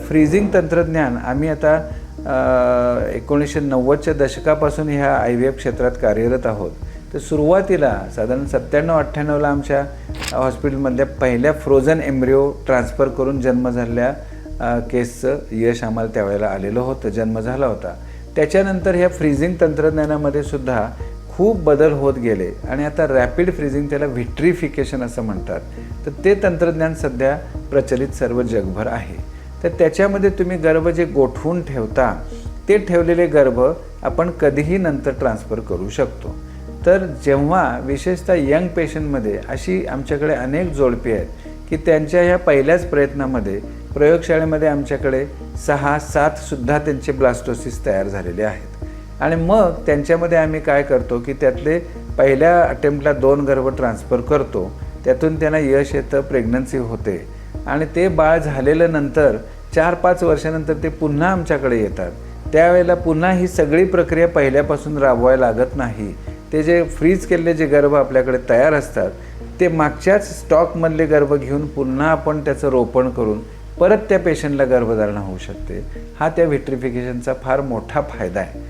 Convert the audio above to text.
Freezing तंत्रज्ञान आम्ही आता 1990च्या दशकापासून ह्या IVF क्षेत्रात कार्यरत आहोत. तर सुरुवातीला साधारण 97-98ला आमच्या हॉस्पिटलमधल्या पहिल्या फ्रोझन एम्ब्रिओ ट्रान्सफर करून जन्म झालेल्या केसचं यश आम्हाला त्यावेळेला आलेलं होतं, जन्म झाला होता. त्याच्यानंतर ह्या फ्रीजिंग तंत्रज्ञानामध्ये सुद्धा खूप बदल होत गेले आणि आता रॅपिड फ्रीजिंग, त्याला व्हिट्रिफिकेशन असं म्हणतात, तर ते तंत्रज्ञान सध्या प्रचलित सर्व जगभर आहे. तर त्याच्यामध्ये तुम्ही गर्भ जे गोठवून ठेवता ते ठेवलेले गर्भ आपण कधीही नंतर ट्रान्सफर करू शकतो. तर जेव्हा विशेषतः यंग पेशंटमध्ये अशी आमच्याकडे अनेक जोडपी आहेत की त्यांच्या ह्या पहिल्याच प्रयत्नामध्ये प्रयोगशाळेमध्ये आमच्याकडे 6-7 सुद्धा त्यांचे ब्लास्टोसिस तयार झालेले आहेत आणि मग त्यांच्यामध्ये आम्ही काय करतो की त्यातले पहिल्या अटेम्प्टला 2 गर्भ ट्रान्सफर करतो, त्यातून त्यांना यश येतं, प्रेग्नन्सी होते आणि ते बाळ झालेलं नंतर 4-5 वर्षानंतर ते पुन्हा आमच्याकडे येतात. त्यावेळेला पुन्हा ही सगळी प्रक्रिया पहिल्यापासून राबवायला लागत नाही. ते जे फ्रीज केलेले जे गर्भ आपल्याकडे तयार असतात ते मागच्याच स्टॉकमधले गर्भ घेऊन पुन्हा आपण त्याचं रोपण करून परत त्या पेशंटला गर्भधारणा होऊ शकते. हा त्या व्हिट्रिफिकेशनचा फार मोठा फायदा आहे.